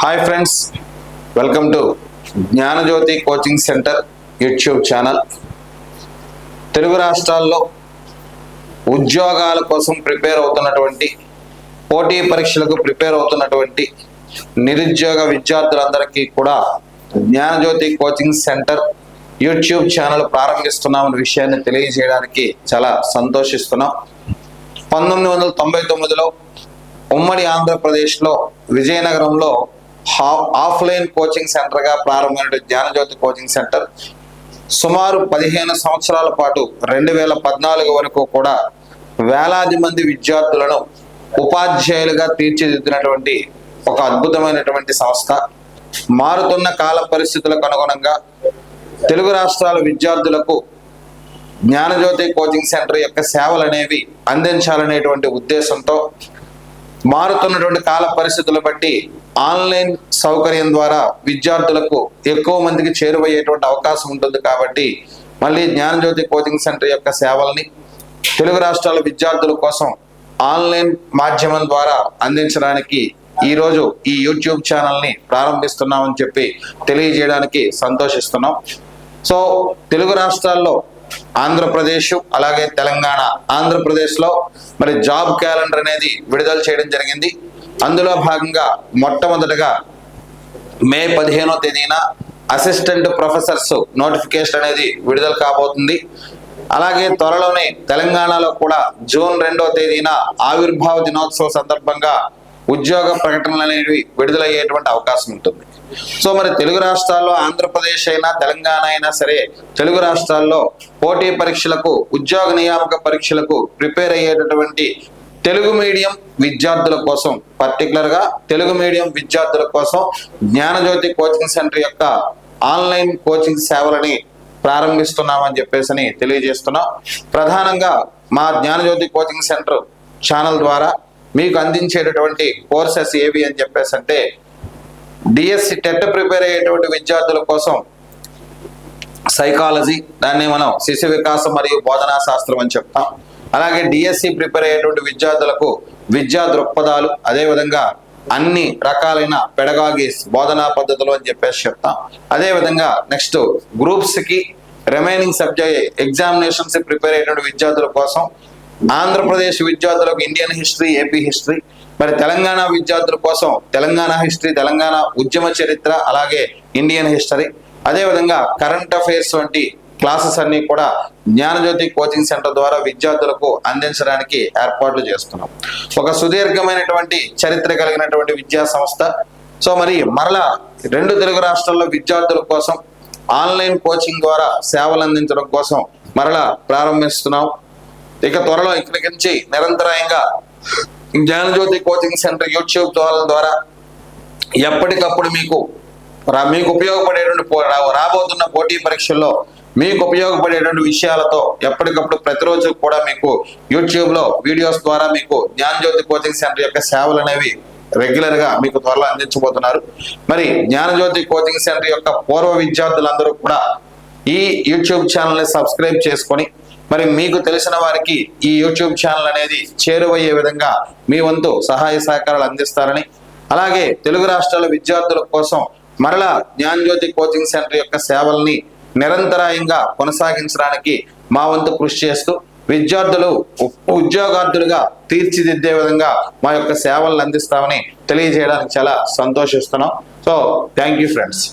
Hi friends, welcome to Gnanajyothi coaching centre YouTube channel. Telugu రాష్ట్రాల్లో ఉద్యోగాల కోసం ప్రిపేర్ అవుతున్నటువంటి, పోటీ పరీక్షలకు ప్రిపేర్ అవుతున్నటువంటి నిరుద్యోగ విద్యార్థులందరికీ కూడా Gnanajyothi coaching centre YouTube channel ప్రారంభిస్తున్నామన్న విషయాన్ని తెలియజేయడానికి చాలా సంతోషిస్తున్నాం. 1999లో ఉమ్మడి ఆంధ్రప్రదేశ్లో విజయనగరంలో ఆఫ్లైన్ కోచింగ్ సెంటర్గా ప్రారంభమైన జ్ఞానజ్యోతి కోచింగ్ సెంటర్ సుమారు 15 సంవత్సరాల పాటు 2014 వరకు కూడా వేలాది మంది విద్యార్థులను ఉపాధ్యాయులుగా తీర్చిదిద్దినటువంటి ఒక అద్భుతమైనటువంటి సంస్థ. మారుతున్న కాల పరిస్థితులకు అనుగుణంగా తెలుగు రాష్ట్రాల విద్యార్థులకు జ్ఞానజ్యోతి కోచింగ్ సెంటర్ యొక్క సేవలు అనేవి అందించాలనేటువంటి ఉద్దేశంతో మారుతున్నటువంటి కాల పరిస్థితులు బట్టి ఆన్లైన్ సౌకర్యం ద్వారా విద్యార్థులకు ఎక్కువ మందికి చేరువయ్యేటువంటి అవకాశం ఉంటుంది. కాబట్టి మళ్ళీ జ్ఞానజ్యోతి కోచింగ్ సెంటర్ యొక్క సేవల్ని తెలుగు రాష్ట్రాల విద్యార్థుల కోసం ఆన్లైన్ మాధ్యమం ద్వారా అందించడానికి ఈరోజు ఈ యూట్యూబ్ ఛానల్ని ప్రారంభిస్తున్నామని చెప్పి తెలియజేయడానికి సంతోషిస్తున్నాం. సో తెలుగు రాష్ట్రాల్లో ఆంధ్రప్రదేశ్ అలాగే తెలంగాణ, ఆంధ్రప్రదేశ్లో మరి జాబ్ క్యాలెండర్ అనేది విడుదల చేయడం జరిగింది. అందులో భాగంగా మొట్టమొదటిగా మే 15వ తేదీన అసిస్టెంట్ ప్రొఫెసర్స్ నోటిఫికేషన్ అనేది విడుదల కాబోతుంది. అలాగే త్వరలోనే తెలంగాణలో కూడా జూన్ 2వ తేదీన ఆవిర్భావ దినోత్సవ సందర్భంగా ఉద్యోగ ప్రకటనలు అనేవి విడుదలయ్యేటువంటి అవకాశం ఉంటుంది. సో మరి తెలుగు రాష్ట్రాల్లో ఆంధ్రప్రదేశ్ అయినా తెలంగాణ అయినా సరే తెలుగు రాష్ట్రాల్లో పోటీ పరీక్షలకు, ఉద్యోగ నియామక పరీక్షలకు ప్రిపేర్ అయ్యేటటువంటి తెలుగు మీడియం విద్యార్థుల కోసం, పర్టికులర్గా తెలుగు మీడియం విద్యార్థుల కోసం జ్ఞానజ్యోతి కోచింగ్ సెంటర్ యొక్క ఆన్లైన్ కోచింగ్ సేవలని ప్రారంభిస్తున్నామని చెప్పేసి తెలియజేస్తున్నాం. ప్రధానంగా మా జ్ఞానజ్యోతి కోచింగ్ సెంటర్ ఛానల్ ద్వారా మీకు అందించేటటువంటి కోర్సెస్ ఏవి అని చెప్పేసి అంటే డిఎస్సి టెట్ ప్రిపేర్ అయ్యేటువంటి విద్యార్థుల కోసం సైకాలజీ, దాన్ని మనం శిశు వికాసం మరియు బోధనా శాస్త్రం అని చెప్తాం. అలాగే డిఎస్సి ప్రిపేర్ అయ్యేటువంటి విద్యార్థులకు విద్యా దృక్పథాలు, అదేవిధంగా అన్ని రకాలైన పెడగాగీస్ బోధనా పద్ధతులు అని చెప్పేసి చెప్తాం. అదేవిధంగా నెక్స్ట్ గ్రూప్స్కి రిమైనింగ్ సబ్జెక్ట్ ఎగ్జామినేషన్స్ ప్రిపేర్ అయ్యేటువంటి విద్యార్థుల కోసం ఆంధ్రప్రదేశ్ విద్యార్థులకు ఇండియన్ హిస్టరీ, ఏపీ హిస్టరీ, మరి తెలంగాణ విద్యార్థుల కోసం తెలంగాణ హిస్టరీ, తెలంగాణ ఉద్యమ చరిత్ర, అలాగే ఇండియన్ హిస్టరీ, అదేవిధంగా కరెంట్ అఫైర్స్ వంటి క్లాసెస్ అన్ని కూడా జ్ఞానజ్యోతి కోచింగ్ సెంటర్ ద్వారా విద్యార్థులకు అందించడానికి ఏర్పాట్లు చేస్తున్నాం. ఒక సుదీర్ఘమైనటువంటి చరిత్ర కలిగినటువంటి విద్యా సంస్థ. సో మరి మరలా 2 తెలుగు రాష్ట్రాల్లో విద్యార్థుల కోసం ఆన్లైన్ కోచింగ్ ద్వారా సేవలు అందించడం కోసం మరలా ప్రారంభిస్తున్నాం. ఇక త్వరలో ఇక్కడి నుంచి నిరంతరాయంగా Gnanajyothi coaching centre YouTube channel ద్వారా ఎప్పటికప్పుడు మీకు ఉపయోగపడేటువంటి రాబోతున్న పోటీ పరీక్షల్లో మీకు ఉపయోగపడేటువంటి విషయాలతో ఎప్పటికప్పుడు ప్రతిరోజు కూడా మీకు యూట్యూబ్లో వీడియోస్ ద్వారా మీకు జ్ఞానజ్యోతి కోచింగ్ సెంటర్ యొక్క సేవలు అనేవి రెగ్యులర్గా మీకు త్వరలో అందించబోతున్నారు. మరి జ్ఞానజ్యోతి కోచింగ్ సెంటర్ యొక్క పూర్వ విద్యార్థులందరూ కూడా ఈ యూట్యూబ్ ఛానల్ని సబ్స్క్రైబ్ చేసుకొని మరి మీకు తెలిసిన వారికి ఈ యూట్యూబ్ ఛానల్ అనేది చేరువయ్యే విధంగా మీ వంతు సహాయ సహకారాలు అందిస్తారని, అలాగే తెలుగు రాష్ట్రాల విద్యార్థుల కోసం మరలా జ్ఞానజ్యోతి కోచింగ్ సెంటర్ యొక్క సేవల్ని నిరంతరాయంగా కొనసాగించడానికి మా వంతు కృషి చేస్తూ విద్యార్థులు ఉద్యోగార్థులుగా తీర్చిదిద్దే విధంగా మా యొక్క సేవలను అందిస్తామని తెలియజేయడానికి చాలా సంతోషిస్తున్నాం. So thank you friends.